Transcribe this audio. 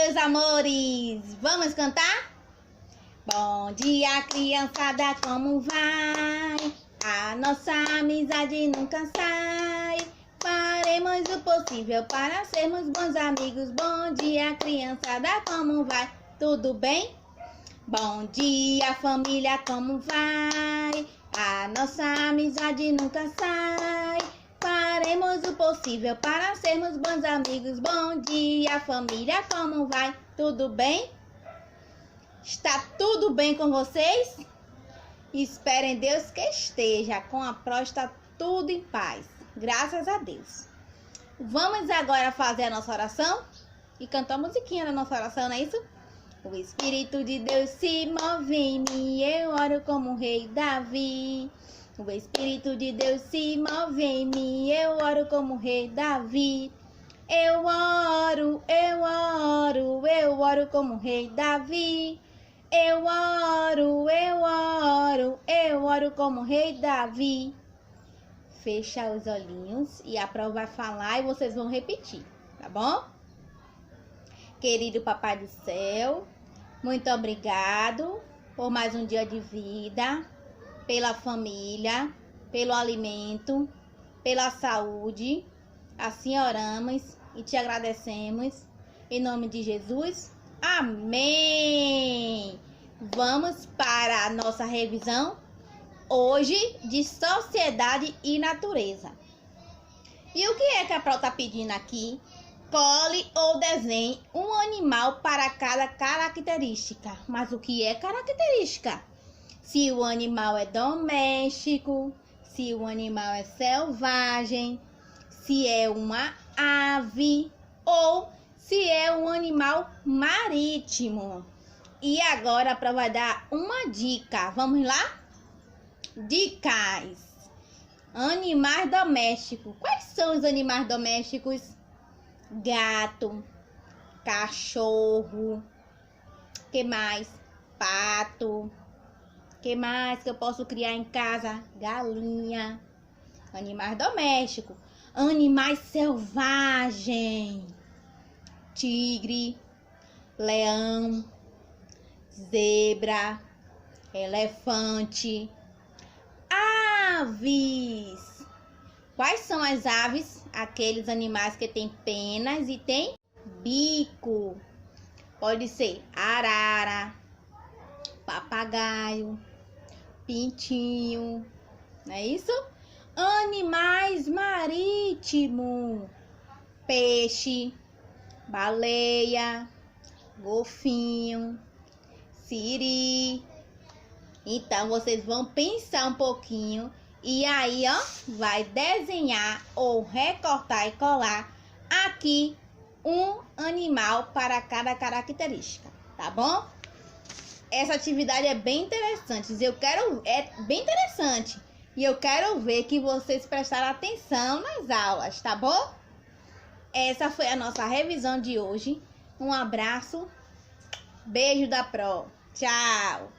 meus amores! Vamos cantar? Bom dia, criançada, como vai? A nossa amizade nunca sai. Faremos o possível para sermos bons amigos. Bom dia, criançada, como vai? Tudo bem? Bom dia, família, como vai? A nossa amizade nunca sai. Faremos o possível para sermos bons amigos. Bom dia, família, como vai? Tudo bem? Está tudo bem com vocês? Espero em Deus que esteja. Com a pró está tudo em paz. Graças a Deus. Vamos agora fazer a nossa oração e cantar a musiquinha da nossa oração, não é isso? O Espírito de Deus se move em mim, eu oro como o rei Davi. O Espírito de Deus se move em mim, eu oro como o rei Davi. Eu oro como o rei Davi. Eu oro como o rei Davi. Fecha os olhinhos e a prova vai falar e vocês vão repetir, tá bom? Querido Papai do Céu, muito obrigado por mais um dia de vida, pela família, pelo alimento, pela saúde. Assim oramos e te agradecemos. Em nome de Jesus, amém! Vamos para a nossa revisão hoje de sociedade e natureza. E o que é que a Pró está pedindo aqui? Cole ou desenhe um animal para cada característica. Mas o que é característica? Se o animal é doméstico, se o animal é selvagem, se é uma ave ou se é um animal marítimo. E agora a Pró vai dar uma dica. Vamos lá? Dicas. Animais domésticos. Quais são os animais domésticos? Gato, cachorro, que mais? Pato. Que mais que eu posso criar em casa? Galinha. Animais domésticos. Animais selvagens. Tigre, leão, zebra, elefante. Aves. Quais são as aves? Aqueles animais que têm penas e têm bico. Pode ser arara, papagaio, pintinho, não é isso? Animais marítimos. Peixe, baleia, golfinho, siri. Então, vocês vão pensar um pouquinho e aí, ó, vai desenhar ou recortar e colar aqui um animal para cada característica, tá bom? Essa atividade é bem interessante. É bem interessante e eu quero ver que vocês prestaram atenção nas aulas, tá bom? Essa foi a nossa revisão de hoje. Um abraço, beijo da Pró. Tchau!